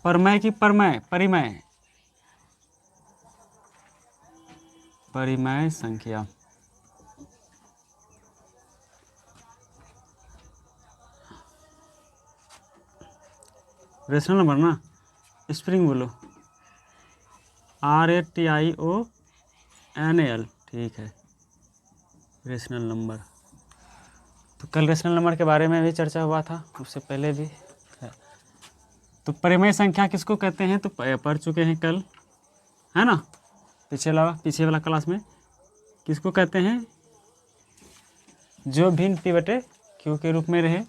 परमय की परमय, परिमय, परिमय संख्या। Rational number ना, स्प्रिंग बोलो, RATIONAL, ठीक है, रेशनल नंबर। तो कल रेशनल नंबर के बारे में भी चर्चा हुआ था, उससे पहले भी है। तो परिमेय संख्या किसको कहते हैं तो पढ़ चुके हैं कल, है ना, पीछे वाला क्लास में। किसको कहते हैं? जो भिन्न P बटे Q के रूप में रहे,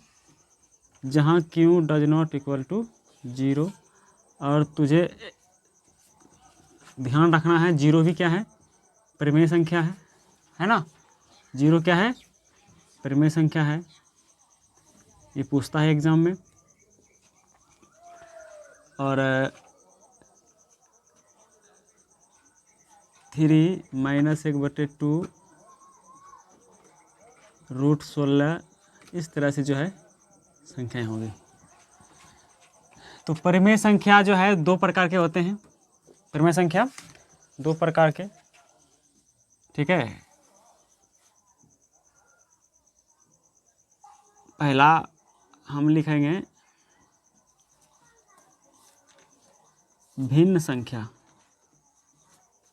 जहाँ Q does not equal to 0। और तुझे ध्यान रखना है, 0 भी क्या है? परिमेय संख्या है ना। 0 क्या है? परिमेय संख्या है। ये पूछता है एग्जाम में। और 3 - 1/2 √16, इस तरह से जो है संख्याएं होंगी। तो परिमेय संख्या जो है 2 प्रकार के होते हैं। परिमेय संख्या 2 प्रकार के, ठीक है। पहला हम लिखेंगे भिन्न संख्या।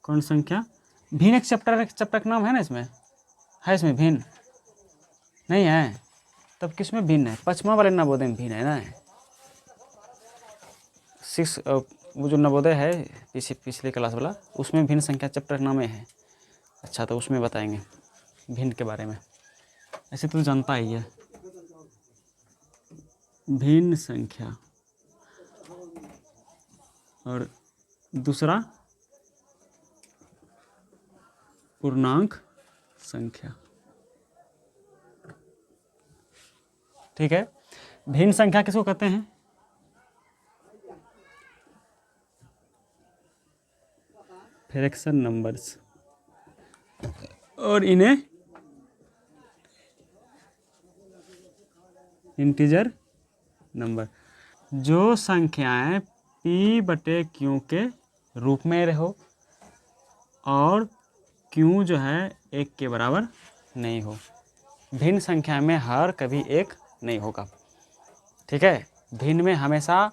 कौन संख्या? भिन्न एक चैप्टर का नाम है ना, इसमें है, इसमें भिन्न नहीं है, तब किसमें भिन्न है? पचमा वाले नवोदय में भिन्न है ना। 6 वो जो नवोदय है पिछले क्लास वाला, उसमें भिन्न संख्या चैप्टर नाम है। अच्छा, तो उसमें बताएंगे भिन्न के बारे में। ऐसे तो जानता ही है भिन्न संख्या। और दूसरा पूर्णांक संख्या, ठीक है। भिन्न संख्या किसको कहते हैं? Fraction numbers. और इन्हें इंटीजर नंबर। जो संख्याएं P बटे Q के रूप में रहो और Q जो है 1 के बराबर नहीं हो। भिन्न संख्या में हर कभी 1 नहीं होगा, ठीक है। भिन्न में हमेशा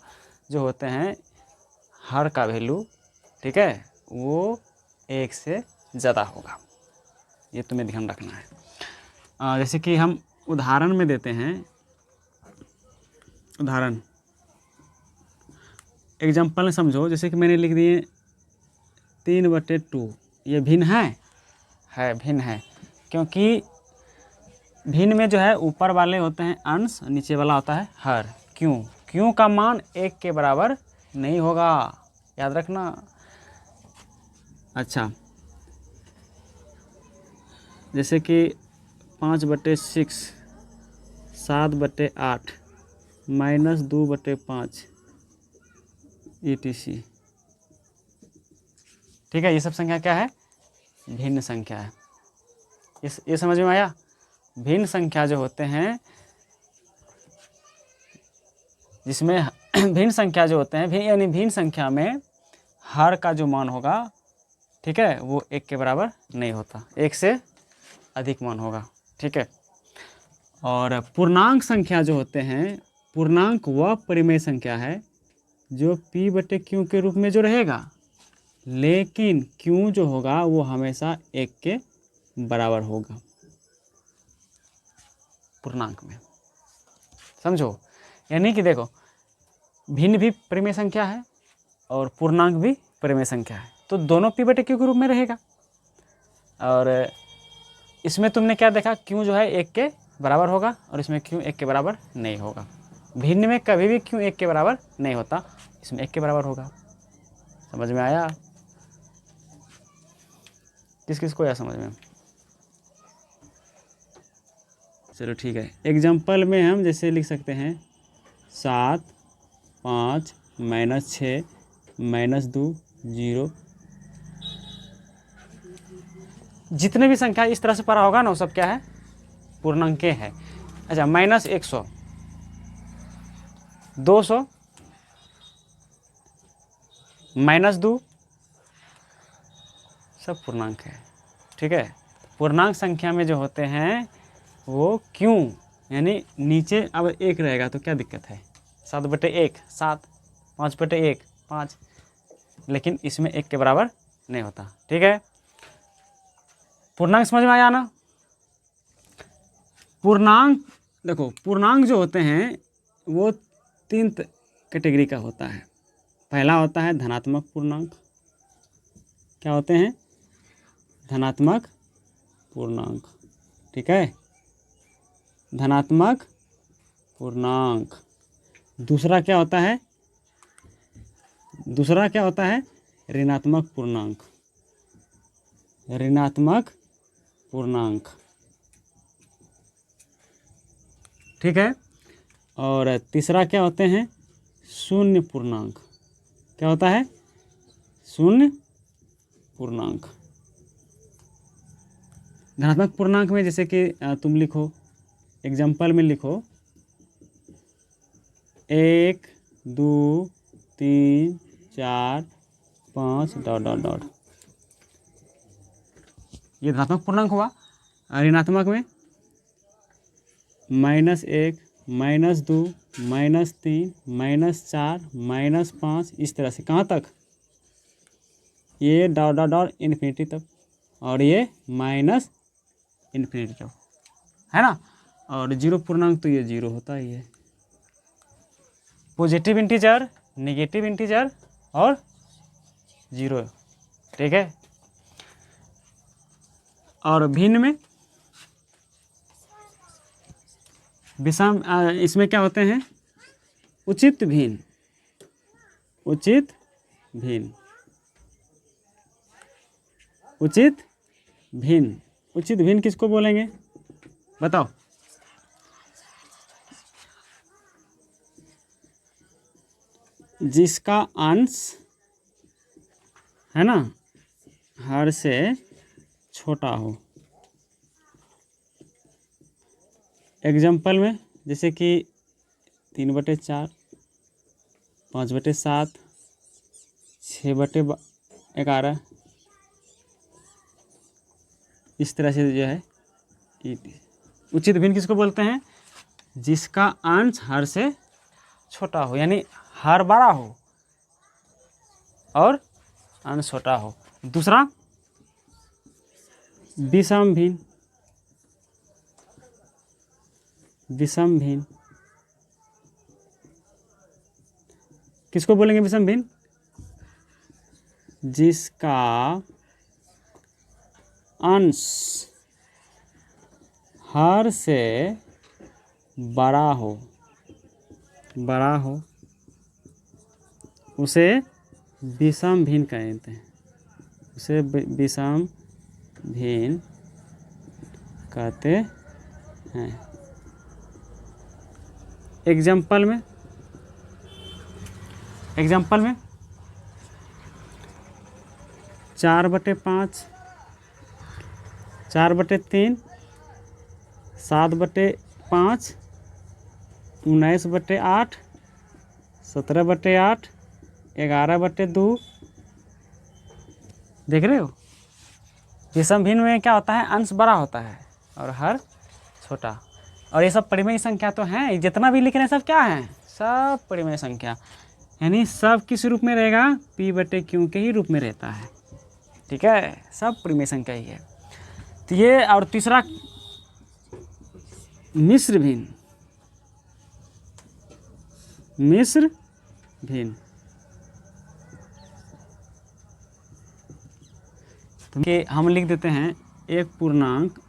जो होते हैं हर का वैल्यू, ठीक है, वो 1 से ज़्यादा होगा। ये तुम्हें ध्यान रखना है। जैसे कि हम उदाहरण में देते हैं, उदाहरण एग्जाम्पल में समझो। जैसे कि मैंने लिख दिए 3/2, ये भिन्न है भिन्न है, क्योंकि भिन्न में जो है ऊपर वाले होते हैं अंश, नीचे वाला होता है हर। क्यों का मान 1 के बराबर नहीं होगा, याद रखना। अच्छा, जैसे कि 5/6, 7/8, -2/5 ETC, ठीक है। ये सब संख्या क्या है? भिन्न संख्या है। ये समझ में आया? भिन्न संख्या जो होते हैं, जिसमें भिन्न संख्या जो होते हैं, यानी भिन्न संख्या में हर का जो मान होगा, ठीक है, वो 1 के बराबर नहीं होता, 1 से अधिक मान होगा, ठीक है। और पूर्णांक संख्या जो होते हैं, पूर्णांक वह परिमेय संख्या है जो P बटे Q के रूप में जो रहेगा, लेकिन Q जो होगा वो हमेशा 1 के बराबर होगा पूर्णांक में, समझो। यानी कि देखो, भिन्न भी परिमेय संख्या है और पूर्णांक भी परिमेय संख्या है, तो दोनों P बटे Q के रूप में रहेगा। और इसमें तुमने क्या देखा? Q जो है 1 के बराबर होगा और इसमें Q 1 के बराबर नहीं होगा। भिन्न में कभी भी Q 1 के बराबर नहीं होता, इसमें 1 के बराबर होगा। समझ में आया? किस को आया समझ में? चलो ठीक है। एग्जाम्पल में हम जैसे लिख सकते हैं 7, 5, -6, -2, 0। जितने भी संख्या इस तरह से पढ़ा होगा ना, वो सब क्या है? पूर्णांक है। अच्छा, -100, 200, -2 सब पूर्णांक है। ठीक है, पूर्णांक संख्या में जो होते हैं वो क्यों, यानी नीचे अब 1 रहेगा तो क्या दिक्कत है, 7/1 7, 5/1 5, लेकिन इसमें 1 के बराबर नहीं होता। ठीक है, पूर्णांक समझ में आया ना। पूर्णांक देखो, पूर्णांक जो होते हैं वो 3 कैटेगरी का होता है। पहला होता है धनात्मक पूर्णांक। क्या होते हैं? धनात्मक पूर्णांक। ठीक है, धनात्मक पूर्णांक। दूसरा क्या होता है? दूसरा क्या होता है? ऋणात्मक पूर्णांक। ऋणात्मक पूर्णांक। ठीक है, और तीसरा क्या होते हैं? शून्य पूर्णांक। क्या होता है? शून्य पूर्णांक। धनात्मक पूर्णांक में जैसे कि तुम लिखो, एग्जाम्पल में लिखो 1 2 3 4 5 ... ये धनात्मक पूर्णांक हुआ। ऋणात्मक में -1 -2 -3 -4 -5, इस तरह से कहाँ तक? ये ... इन्फिनिटी तक, और ये -इन्फिनिटी तक, है ना। और 0 पूर्णांक तो ये 0 होता ही है। पॉजिटिव इंटीजर, नेगेटिव इंटीजर और 0। ठीक है, और भिन्न में विषम, इसमें क्या होते हैं? उचित भिन्न। उचित भिन्न। उचित भिन्न। उचित भिन्न किसको बोलेंगे बताओ? जिसका अंश है ना हर से छोटा हो। एग्जाम्पल में जैसे कि 3/4 5/7 6/11, इस तरह से जो है। उचित भिन्न किसको बोलते हैं? जिसका अंश हर से छोटा हो, यानी हर बड़ा हो और अंश छोटा हो। दूसरा विषम भिन्न। विषम भिन्न किसको बोलेंगे? विषम भिन्न जिसका अंश हर से बड़ा हो। बड़ा हो उसे विषम भिन्न कहते हैं। उसे विषम भिन्न कहते हैं। एग्जाम्पल में 4/5 4/3 7/5 19/8 17/8 11/2। देख रहे हो? विषम भिन्न में क्या होता है? अंश बड़ा होता है और हर छोटा। और ये सब परिमेय संख्या तो हैं, जितना भी लिख रहे हैं सब क्या है? सब परिमेय संख्या, यानी सब किस रूप में रहेगा? P/Q के ही रूप में रहता है। ठीक है, सब परिमेय संख्या ही है। तो ये, और तीसरा मिश्र भिन्न। मिश्र भिन्न तो हम लिख देते हैं 1 पूर्णांक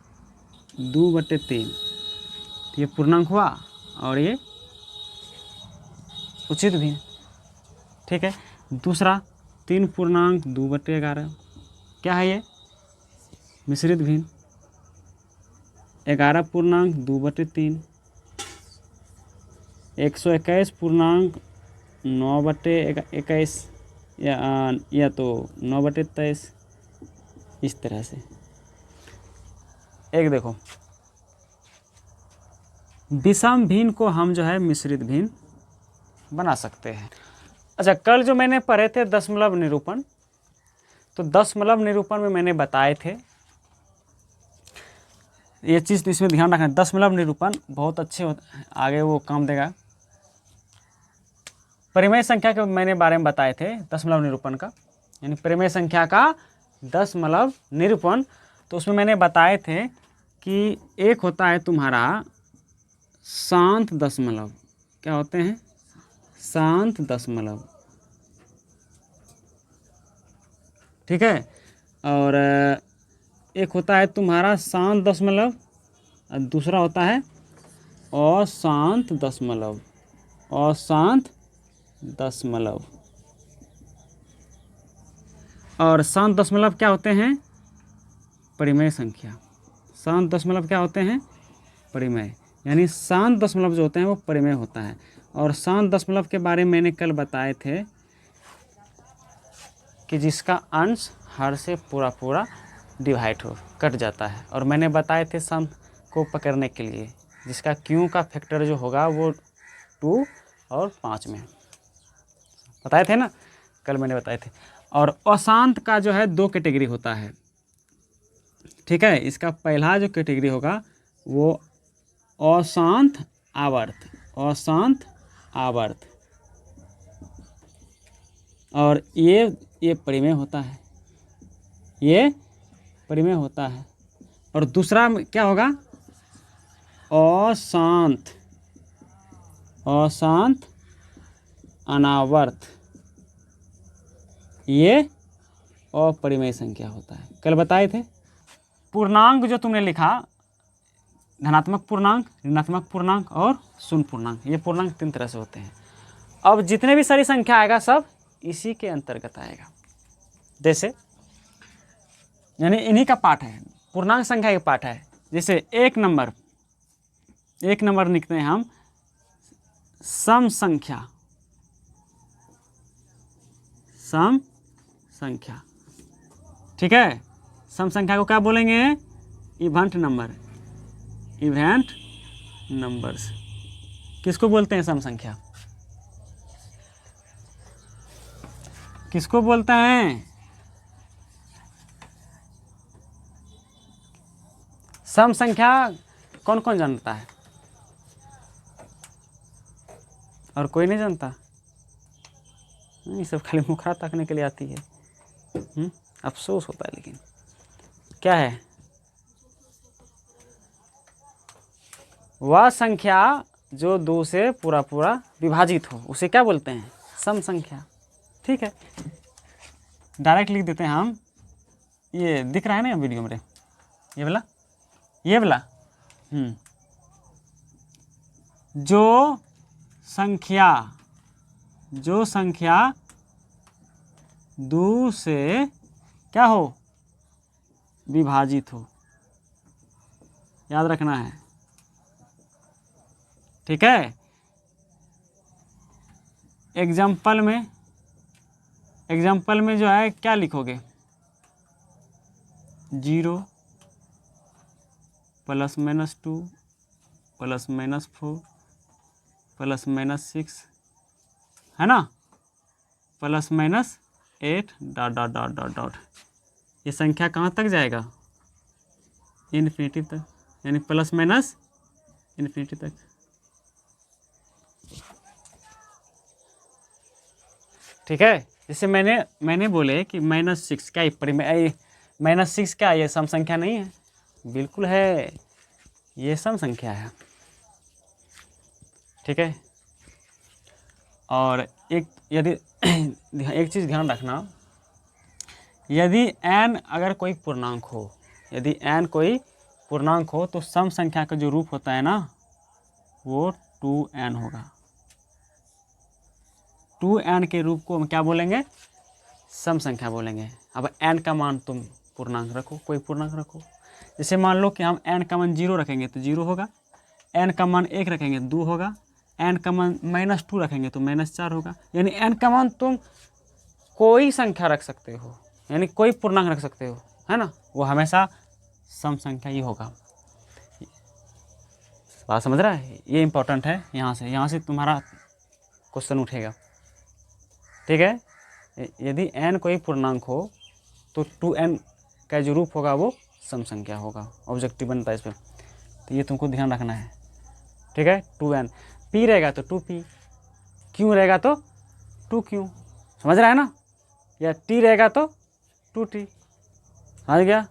2/3, ये पूर्णांक हुआ और ये उचित भिन्न। ठीक है, दूसरा 3 पूर्णांक 2/11, क्या है ये? मिश्रित भिन्न। 11 पूर्णांक 2/3, 121 पूर्णांक 9/21 या तो 9/23, इस तरह से। एक देखो, विषम भिन्न को हम जो है मिश्रित भिन्न बना सकते हैं। अच्छा, कल जो मैंने पढ़े थे दशमलव निरूपण, तो दशमलव निरूपण में मैंने बताए थे, ये चीज़ तो इसमें ध्यान रखना, दशमलव निरूपण बहुत अच्छे आगे वो काम देगा। परिमेय संख्या के मैंने बारे में बताए थे दशमलव निरूपण का, यानी परिमेय संख्या का दशमलव निरूपण। तो उसमें मैंने बताए थे कि एक होता है तुम्हारा शांत दशमलव, क्या होते हैं, शांत दशमलव, ठीक है, और एक होता है तुम्हारा शांत दशमलव और दूसरा होता है अशांत दशमलव, अशांत दशमलव। और शांत दशमलव क्या होते हैं, परिमेय संख्या। शांत दशमलव क्या होते हैं, परिमेय, यानी शांत दशमलव जो होते हैं वो परिमेय होता है। और शांत दशमलव के बारे में मैंने कल बताए थे कि जिसका अंश हर से पूरा पूरा डिवाइड हो, कट जाता है। और मैंने बताए थे सम को पकड़ने के लिए जिसका क्यू का फैक्टर जो होगा वो 2 और 5 में, बताए थे ना, कल मैंने बताए थे। और अशांत का जो है 2 कैटेगरी होता है, ठीक है। इसका पहला जो कैटेगरी होगा वो अशांत आवर्त, अशांत आवर्त, और ये परिमेय होता है, ये परिमेय होता है। और दूसरा क्या होगा, अशांत, अशांत अनावर्त, ये अपरिमेय संख्या होता है, कल बताए थे। पूर्णांक जो तुमने लिखा, धनात्मक पूर्णांक, ऋणात्मक पूर्णांक और शून्य पूर्णांक, ये पूर्णांक 3 तरह से होते हैं। अब जितने भी सारी संख्या आएगा सब इसी के अंतर्गत आएगा, जैसे यानी इन्हीं का पाठ है, पूर्णांक संख्या का पाठ है। जैसे एक नंबर लिखते हैं हम सम संख्या, सम संख्या, ठीक है। सम संख्या को क्या बोलेंगे, इवेंट नंबर, इवेंट नंबर्स। किसको बोलते हैं सम संख्या, किसको बोलते हैं, सम संख्या कौन कौन जानता है, और कोई नहीं जानता, ये सब खाली मुखरा ताकने के लिए आती है, अफसोस होता है। लेकिन क्या है, वह संख्या जो 2 से पूरा पूरा विभाजित हो उसे क्या बोलते हैं, सम संख्या, ठीक है। डायरेक्ट लिख देते हैं हम, ये दिख रहा है ना वीडियो में, ये वाला, ये वाला, जो संख्या 2 से क्या हो, विभाजित हो, याद रखना है, ठीक है। एग्जाम्पल में जो है क्या लिखोगे, 0 +-2 +-4 +-6, है ना, +-8 ... ये संख्या कहाँ तक जाएगा, इन्फिनिटी तक, यानी +- इन्फिनिटी तक, ठीक है। जैसे मैंने बोले कि -6 क्या -6 क्या ये सम संख्या नहीं है, बिल्कुल है, ये सम संख्या है, ठीक है। और एक चीज़ ध्यान रखना, यदि n अगर कोई पूर्णांक हो, यदि n कोई पूर्णांक हो तो सम संख्या का जो रूप होता है ना वो 2n होगा। 2n के रूप को हम क्या बोलेंगे, सम संख्या बोलेंगे। अब n का मान तुम पूर्णांक रखो, कोई पूर्णांक रखो, जैसे मान लो कि हम n का मान 0 रखेंगे तो 0 होगा, n का मान 1 रखेंगे 2 होगा, n का मान -2 रखेंगे तो -4 होगा। यानी n का मान तुम कोई संख्या रख सकते हो, यानी कोई पूर्णांक रख सकते हो, है ना, वो हमेशा सम संख्या ही होगा। बात समझ रहा है, ये इंपॉर्टेंट है, यहाँ से तुम्हारा क्वेश्चन उठेगा। ठीक है। यदि n कोई पूर्णांक हो तो 2n का जो रूप होगा वो सम संख्या होगा, ऑब्जेक्टिव बनता है इस पर। तो ये तुमको ध्यान रखना है, ठीक है। 2n, p रहेगा तो 2p, q रहेगा तो 2q, समझ रहा है ना, या t रहेगा तो 2t, समझ गया।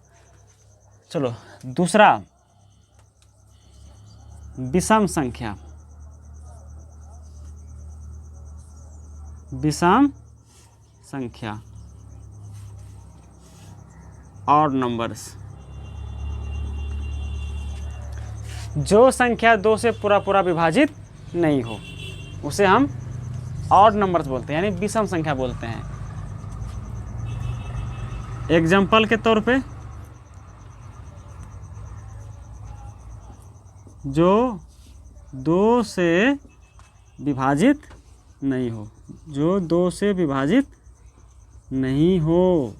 चलो दूसरा, विषम संख्या, विषम संख्या और नंबर्स, जो संख्या 2 से पूरा पूरा विभाजित नहीं हो उसे हम ऑड नंबर्स बोलते हैं, यानी विषम संख्या बोलते हैं। एग्जाम्पल के तौर पे, जो 2 से विभाजित नहीं हो, जो 2 से विभाजित नहीं हो।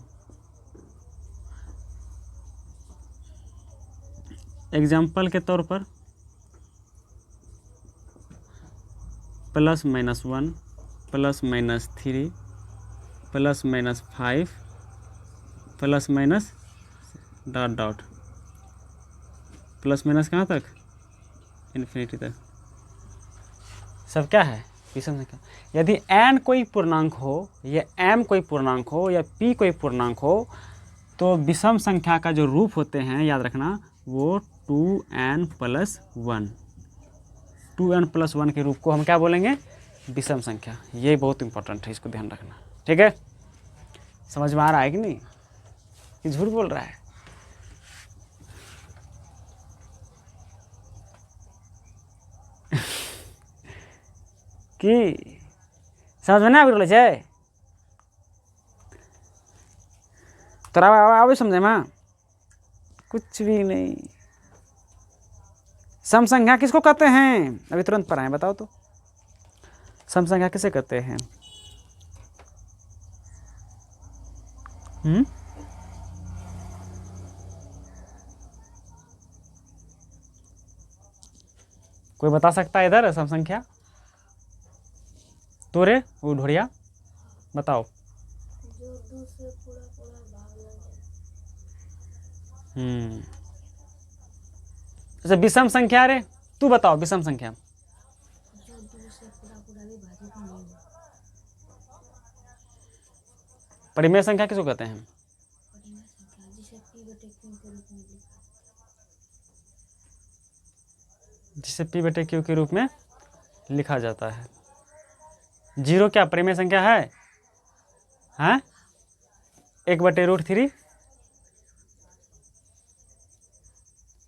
एग्जाम्पल के तौर पर +-1, +-3, +-5, +-... प्लस माइनस कहाँ तक, इन्फिनिटी तक, सब क्या है, विषम संख्या। यदि n कोई पूर्णांक हो, या m कोई पूर्णांक हो, या p कोई पूर्णांक हो, तो विषम संख्या का जो रूप होते हैं, याद रखना, वो 2n + 1, 2n + 1 के रूप को हम क्या बोलेंगे, विषम संख्या। ये बहुत इंपॉर्टेंट है, इसको ध्यान रखना, ठीक है। समझ में आ रहा है कि नहीं, कि झूठ बोल रहा है। कि समझ में ना आबि छै, तोरा आबै समझे में, कुछ भी नहीं। सम संख्या किसको कहते हैं, अभी तुरंत पढ़ाएं, बताओ तो, सम संख्या किसे कहते हैं। कोई बता सकता है इधर सम संख्या, तोरे वो ढोरिया बताओ। जो 2 से पूरा पूरा भाग लगे। अच्छा विषम संख्या रे, तू बताओ विषम संख्या। जो 2 से पूरा पूरा विभाजित नहीं हो। परिमेय संख्या किसको कहते हैं, परिमेय संख्या जिसे p/q के रूप में लिखा, जिसे p/q के रूप में लिखा जाता है। 0 क्या परिमेय संख्या है, हैं, 1/√3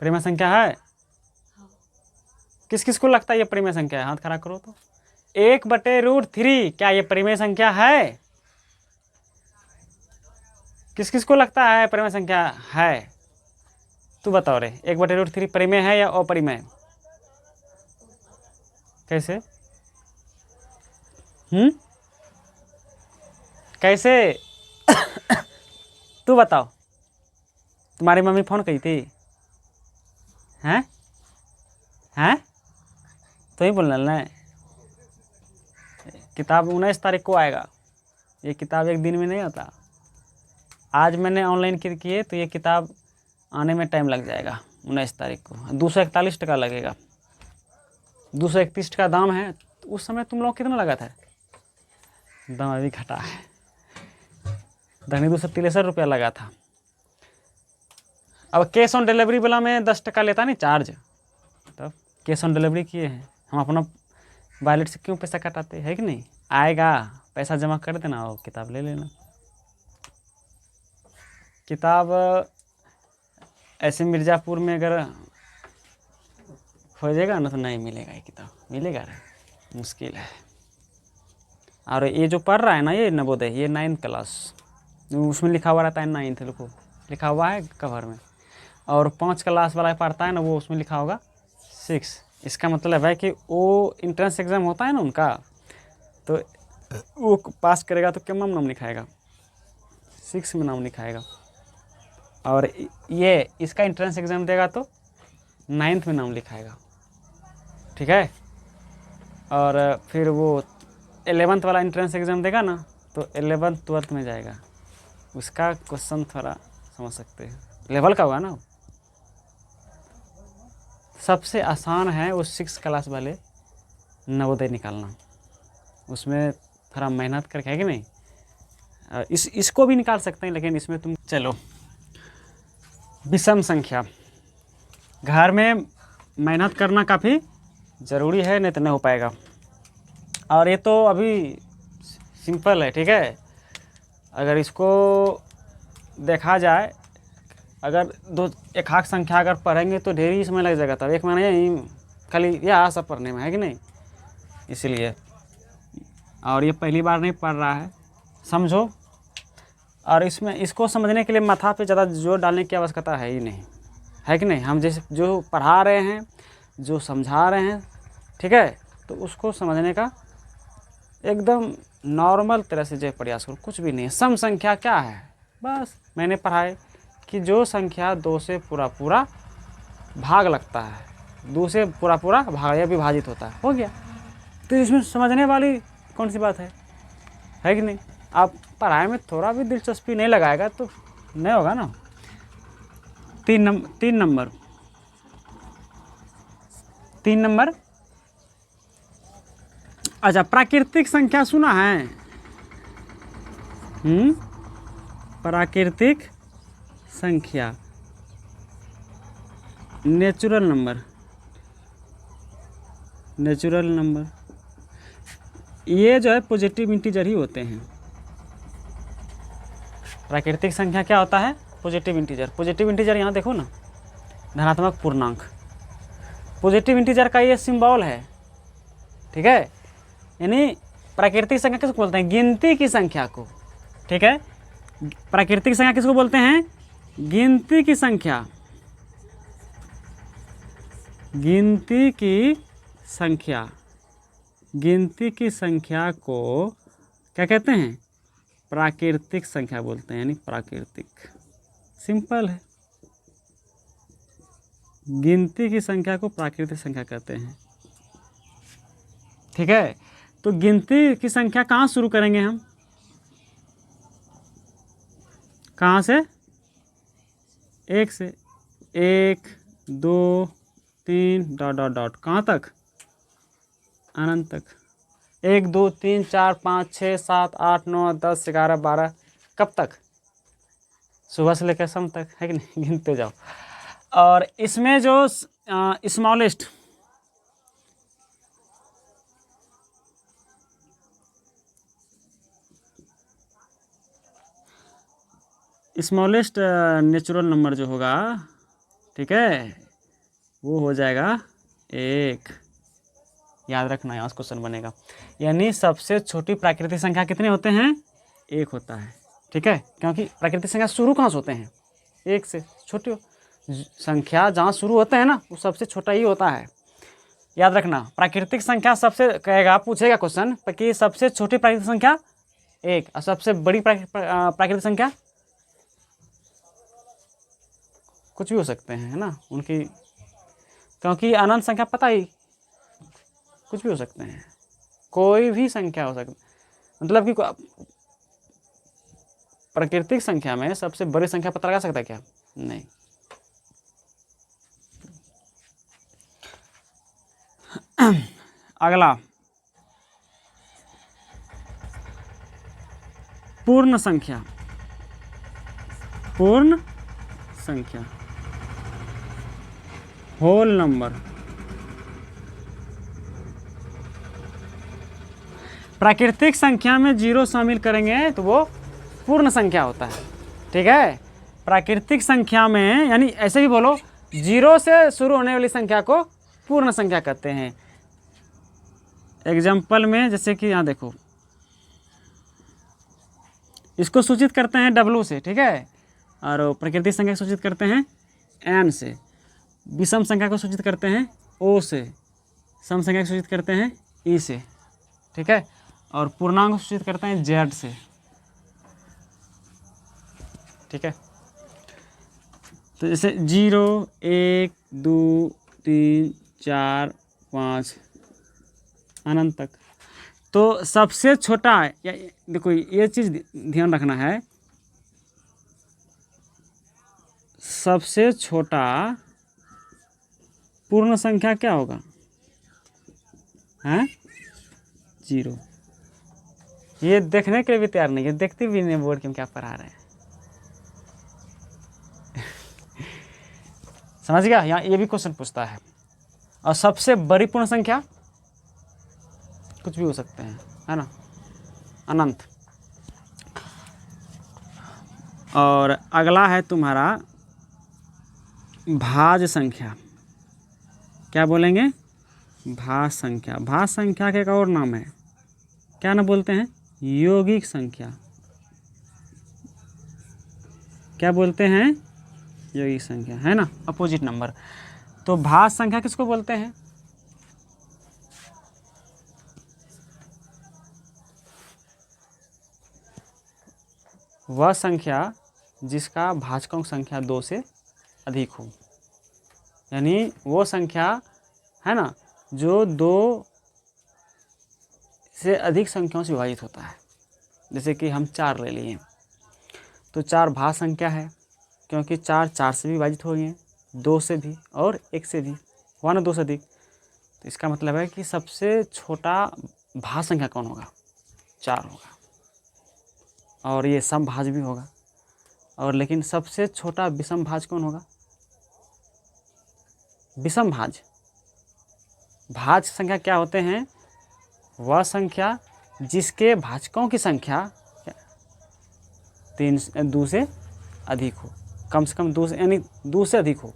परिमेय संख्या है। किस किस को लगता है ये परिमेय संख्या है, हाथ खड़ा करो तो। 1/√3 क्या ये परिमेय संख्या है, किस किस को लगता है परिमेय संख्या है, तू बताओ रे। 1/√3 परिमेय है या अपरिमेय, कैसे, कैसे तू बताओ। तुम्हारी मम्मी फोन की थी, हैं तो ही बोलना ना। किताब 19 तारीख को आएगा, ये किताब एक दिन में नहीं आता। आज मैंने ऑनलाइन किए तो ये किताब आने में टाइम लग जाएगा, 19 तारीख को। 241 टका लगेगा, 231 का दाम है। उस समय तुम लोग कितना लगा था, दाम अभी घटा है, दहनी 263 रुपया लगा था। अब कैश ऑन डिलीवरी वाला में 10 टका लेता नहीं चार्ज, तब कैश ऑन डिलीवरी किए हैं हम, अपना वॉलेट से क्यों पैसा कटाते हैं कि नहीं। आएगा पैसा जमा कर देना और किताब ले लेना। किताब ऐसे मिर्ज़ापुर में अगर खोजेगा ना तो नहीं मिलेगा, ये किताब मिलेगा रे, मुश्किल है। और ये जो पढ़ रहा है ना, ये नवोदय, ये 9th क्लास, उसमें लिखा हुआ रहता है 9th, लिखा हुआ है कवर में। और 5 क्लास वाला पढ़ता है ना, वो उसमें लिखा होगा 6। इसका मतलब है कि वो इंट्रेंस एग्ज़ाम होता है ना उनका, तो वो पास करेगा तो क्या नाम लिखाएगा, 6 में नाम लिखाएगा। और ये इसका इंट्रेंस एग्ज़ाम देगा तो 9th में नाम लिखाएगा, ठीक है। और फिर वो 11th वाला इंट्रेंस एग्ज़ाम देगा ना, तो 11th 12th में जाएगा। उसका क्वेश्चन थोड़ा समझ सकते हैं, लेवल का होगा ना। सबसे आसान है वो 6 क्लास वाले नवोदय निकालना, उसमें थोड़ा मेहनत करके, है कि नहीं। इसको भी निकाल सकते हैं, लेकिन इसमें तुम चलो विषम संख्या, घर में मेहनत करना काफ़ी ज़रूरी है, नहीं तो नहीं हो पाएगा। और ये तो अभी सिंपल है, ठीक है। अगर इसको देखा जाए, अगर एक आध संख्या अगर पढ़ेंगे तो ढेर ही समय लग जाएगा, तब एक महीने ही खाली यह सब पढ़ने में, है कि नहीं। इसलिए, और ये पहली बार नहीं पढ़ रहा है, समझो। और इसमें इसको समझने के लिए माथा पे ज़्यादा जोर डालने की आवश्यकता है ही नहीं, है कि नहीं। हम जैसे जो पढ़ा रहे हैं, जो समझा रहे हैं, ठीक है, तो उसको समझने का एकदम नॉर्मल तरह से जो प्रयास करो, कुछ भी नहीं है। सम संख्या क्या है, बस मैंने पढ़ाए कि जो संख्या 2 से पूरा पूरा भाग लगता है, 2 से पूरा पूरा भाग या विभाजित होता है, हो गया। तो इसमें समझने वाली कौन सी बात है कि नहीं। आप पढ़ाई में थोड़ा भी दिलचस्पी नहीं लगाएगा तो नहीं होगा ना। 3 नंबर। अच्छा, प्राकृतिक संख्या सुना है। प्राकृतिक संख्या, नेचुरल नंबर, ये जो है पॉजिटिव इंटीजर ही होते हैं। प्राकृतिक संख्या क्या होता है, पॉजिटिव इंटीजर। पॉजिटिव इंटीजर यहाँ देखो ना, धनात्मक पूर्णांक। पॉजिटिव इंटीजर का ये सिंबल है, ठीक है। यानी प्राकृतिक संख्या किसको बोलते हैं, गिनती की संख्या को, ठीक है। प्राकृतिक संख्या किसको बोलते हैं, गिनती की संख्या। गिनती की संख्या को क्या कहते हैं, प्राकृतिक संख्या बोलते हैं। यानी प्राकृतिक, सिंपल है। गिनती की संख्या को प्राकृतिक संख्या कहते हैं, ठीक है। तो गिनती की संख्या कहाँ शुरू करेंगे हम, कहाँ से, 1 से। 1 2 3 ... कहाँ तक, अनंत तक। 1 2 3 4 5 6 7 8 9 10 11 12, कब तक, सुबह से लेकर शाम तक, है कि नहीं, गिनते जाओ। और इसमें जो स्मॉलेस्ट, नेचुरल नंबर जो होगा, ठीक है, वो हो जाएगा 1। याद रखना, यहाँ क्वेश्चन बनेगा। यानी सबसे छोटी प्राकृतिक संख्या कितने होते हैं, 1 होता है, ठीक है। क्योंकि प्राकृतिक संख्या शुरू कहाँ से होते हैं, 1 से। छोटी संख्या जहाँ शुरू होते हैं ना, वो सबसे छोटा ही होता है। याद रखना, प्राकृतिक संख्या सबसे कहेगा, पूछेगा क्वेश्चन कि सबसे छोटी प्राकृतिक संख्या 1 और सबसे बड़ी प्राकृतिक संख्या कुछ भी हो सकते हैं, है ना उनकी, क्योंकि अनंत संख्या पता ही, कुछ भी हो सकते हैं, कोई भी संख्या हो सकती, मतलब कि प्राकृतिक संख्या में सबसे बड़ी संख्या पता लगा सकता है क्या, नहीं। अगला, पूर्ण संख्या। Whole number. प्राकृतिक संख्या में 0 शामिल करेंगे तो वो पूर्ण संख्या होता है, ठीक है। प्राकृतिक संख्या में, यानी ऐसे भी बोलो, 0 से शुरू होने वाली संख्या को पूर्ण संख्या कहते हैं। एग्जाम्पल में जैसे कि यहाँ देखो, इसको सूचित करते हैं W से, ठीक है। और प्राकृतिक संख्या को सूचित करते हैं N से। विषम संख्या को सूचित करते हैं O से। सम संख्या को सूचित करते हैं E से, ठीक है। और पूर्णांक को सूचित करते हैं Z से, ठीक है। तो जैसे 0 1 2 3 4 5 अनंत तक। तो सबसे छोटा देखो ये चीज़ ध्यान रखना है, सबसे छोटा पूर्ण संख्या क्या होगा? हैं? 0। ये देखने के लिए भी तैयार नहीं है, देखते भी नहीं बोर्ड के हम क्या पढ़ा रहे हैं। समझ गया? यहाँ ये भी क्वेश्चन पूछता है। और सबसे बड़ी पूर्ण संख्या कुछ भी हो सकते हैं, है ना, अनंत। और अगला है तुम्हारा भाज संख्या। क्या बोलेंगे? भाज संख्या। भाज संख्या का एक और नाम है, क्या ना बोलते हैं? यौगिक संख्या। क्या बोलते हैं? यौगिक संख्या, है ना, अपोजिट नंबर। तो भाज संख्या किसको बोलते हैं? वह संख्या जिसका भाजकों संख्या 2 से अधिक हो, यानी वो संख्या, है ना, जो 2 से अधिक संख्याओं से विभाजित होता है। जैसे कि हम 4 ले लिए, तो 4 भाज संख्या है, क्योंकि 4 4 से भी विभाजित हो गए, 2 से भी और 1 से भी, हुआ ना 2 से अधिक। तो इसका मतलब है कि सबसे छोटा भाज संख्या कौन होगा? 4 होगा। और ये समभाज भी होगा। और लेकिन सबसे छोटा विषम भाज कौन होगा? विषम भाज। भाज संख्या क्या होते हैं? वह संख्या जिसके भाजकों की संख्या 2 से अधिक हो, कम से कम 2 से, यानी 2 से अधिक हो,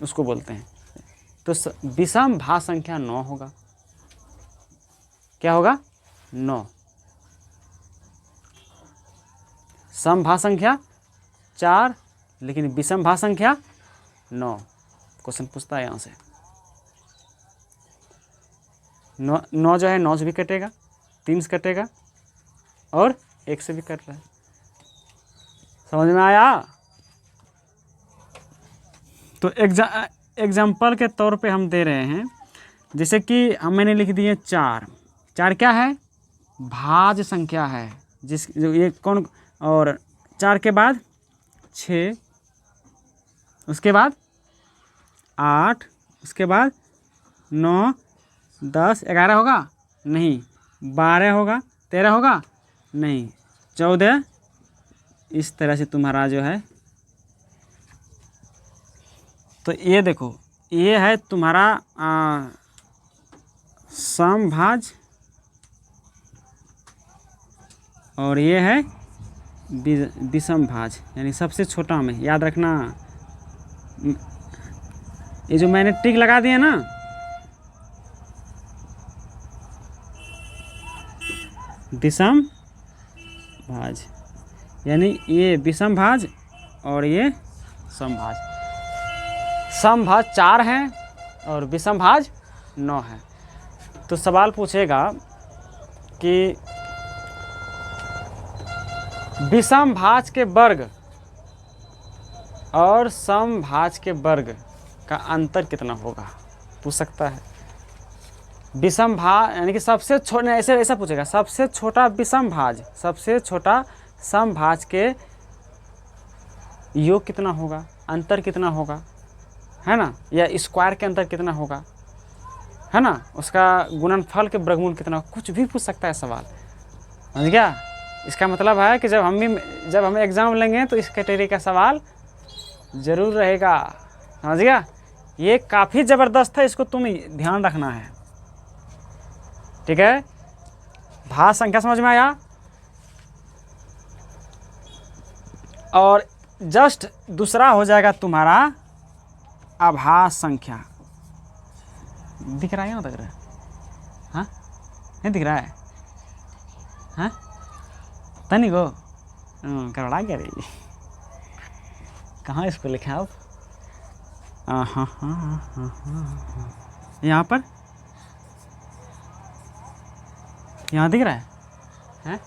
उसको बोलते हैं। तो विषम भाज संख्या 9 होगा। क्या होगा? 9। सम भाज संख्या 4, लेकिन विषम भाज संख्या 9। क्वेश्चन पूछता है यहाँ से। 9 जो है 9 से भी कटेगा, 3 से कटेगा और 1 से भी कट रहा है। समझ में आया? तो एग्जाम्पल के तौर पे हम दे रहे हैं, जैसे कि मैंने लिख दिए 4। 4 क्या है? भाज संख्या है, जो ये कौन, और 4 के बाद 6, उसके बाद 8, उसके बाद 9, 10, 11 होगा नहीं, 12 होगा, 13 होगा नहीं, 14। इस तरह से तुम्हारा जो है, तो ये देखो, ये है तुम्हारा समभाज, और ये है विषम भाज, यानी सबसे छोटा में। याद रखना, ये जो मैंने टिक लगा दिया ना, विषम भाज, यानी ये विषम भाज और ये समभाज। समभाज 4 हैं और विषम भाज 9 है। तो सवाल पूछेगा कि विषम भाज के वर्ग और समभाज के वर्ग का अंतर कितना होगा, पूछ सकता है। विषम भाज यानी कि सबसे छोटा, ऐसा पूछेगा, सबसे छोटा विषम भाज, सबसे छोटा समभाज के योग कितना होगा, अंतर कितना होगा, है ना, या स्क्वायर के अंतर कितना होगा, है ना, उसका गुणनफल के वर्गमूल कितना, कुछ भी पूछ सकता है सवाल। समझ गया? इसका मतलब है कि जब हम एग्ज़ाम लेंगे तो इस कैटेगरी का सवाल ज़रूर रहेगा। समझ गया? ये काफ़ी ज़बरदस्त है, इसको तुम ध्यान रखना है। ठीक है? भाज संख्या समझ में आया? और जस्ट दूसरा हो जाएगा तुम्हारा अभाज्य संख्या। दिख रहा है ना? दिख रहा है? हाँ, नहीं दिख रहा है? हाँ, तनी गो करड़ा क्या रही, कहाँ इसको लिखा अब? हाँ हाँ हाँ, यहाँ पर, यहाँ दिख रहा है? हैं?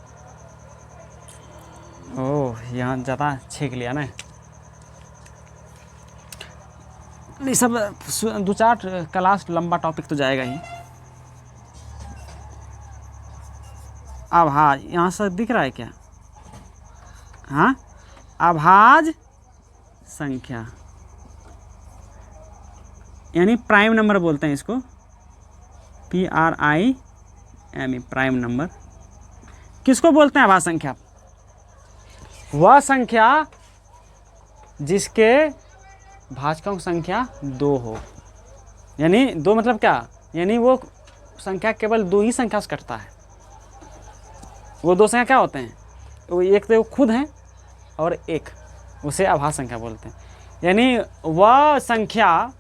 ओह, यहाँ ज़्यादा छेक लिया ना। ये सब 2-4 क्लास लंबा टॉपिक तो जाएगा ही। अभाज्य, यहाँ से दिख रहा है क्या? हाँ, अभाज्य संख्या यानी प्राइम नंबर बोलते हैं इसको, PRIME, प्राइम नंबर। किसको बोलते हैं अभाज्य संख्या? वह संख्या जिसके भाजकों की संख्या 2 हो। यानी 2 मतलब क्या? यानी वो संख्या केवल 2 ही संख्या से कटता है। वो 2 संख्या क्या होते हैं? वो एक तो वो खुद हैं और एक, उसे अभाज्य संख्या बोलते हैं। यानी वह संख्या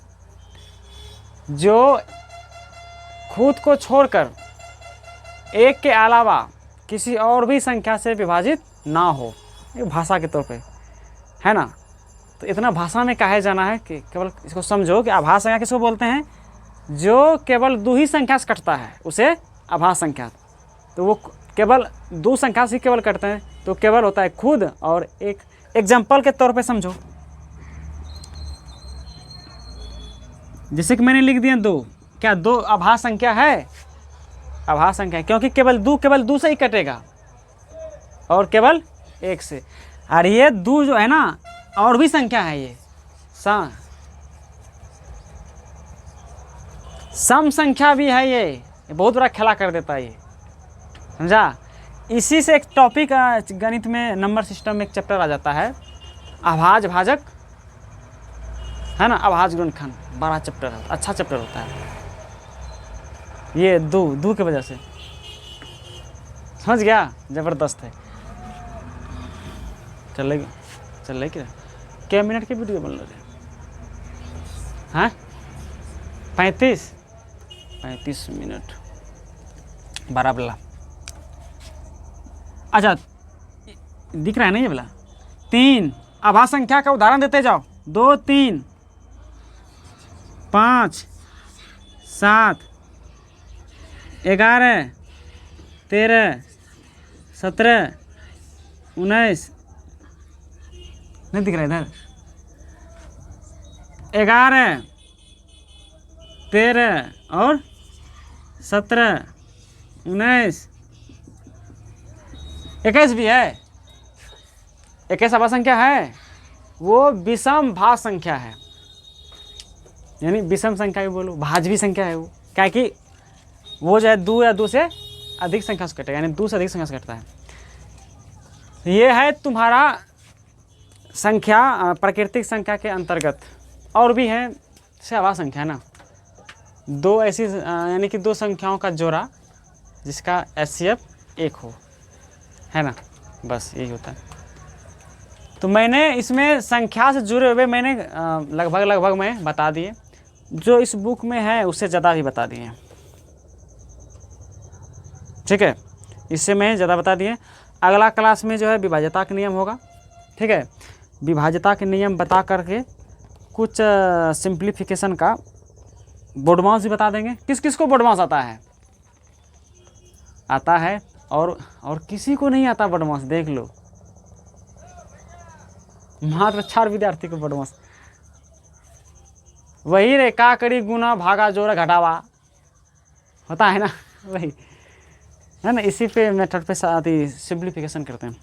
जो खुद को छोड़कर एक के अलावा किसी और भी संख्या से विभाजित ना हो, एक भाषा के तौर पे है ना। तो इतना भाषा में कहे जाना है कि केवल इसको समझो कि अभाज्य संख्या किसको बोलते हैं? जो केवल 2 ही संख्या से कटता है उसे अभाज्य संख्या। तो वो केवल 2 संख्या से केवल कटते हैं, तो केवल होता है खुद और एक। एग्जाम्पल के तौर पे समझो, जैसे कि मैंने लिख दिया 2, क्या 2 अभाज्य संख्या है? अभाज्य संख्या है, क्योंकि केवल 2 से ही कटेगा और केवल 1 से। और ये 2 जो है ना, और भी संख्या है, ये सम संख्या भी है। ये बहुत बड़ा खेला कर देता है ये, समझा। इसी से एक टॉपिक गणित में नंबर सिस्टम में एक चैप्टर आ जाता है, अभाज्य भाजक, है ना, अभाज्य गुणनखंड। बड़ा चैप्टर है, अच्छा चैप्टर होता है ये। 2 की वजह से, समझ गया? जबरदस्त है। चल क्या मिनट की वीडियो बन रही है? हाँ, 35 मिनट बराबर। अच्छा, दिख रहा है ना ये वाला? 3 अभाज्य संख्या का उदाहरण देते जाओ। 2, 3, 5, 7, 11, 13, 17, 19, नहीं दिख रहा इधर? 11, 13 और 17, 19, 21 भी है। 21 अभाज्य संख्या है। वो विषम भाज्य संख्या है, यानी विषम संख्या भी बोलो, भाज्य भी संख्या है वो। क्या कि वो जो है 2 या 2 से अधिक संख्या से कटेगा, यानी 2 से अधिक संख्या से कटता है। ये है तुम्हारा संख्या, प्राकृतिक संख्या के अंतर्गत। और भी है से अभाज्य संख्या है ना, 2 ऐसी, यानी कि 2 संख्याओं का जोड़ा जिसका HCF 1 हो, है ना। बस यही होता है। तो मैंने इसमें संख्या से जुड़े हुए मैंने लगभग मैं बता दिए, जो इस बुक में है उससे ज़्यादा भी बता दिए, ठीक है। इससे मैं ज़्यादा बता दिए। अगला क्लास में जो है विभाज्यता का नियम होगा, ठीक है। विभाज्यता के नियम बता करके कुछ सिंप्लीफिकेशन का बोर्डमास भी बता देंगे। किस किस को बोर्डमास आता है और किसी को नहीं आता बोर्डमास, देख लो। मात्र 4 विद्यार्थी को बोर्डमास। वही रे, काकड़ी गुना भागा जोड़ घटावा होता है ना, वही है ना। इसी पे मेथड पे सिंप्लीफिकेशन करते हैं।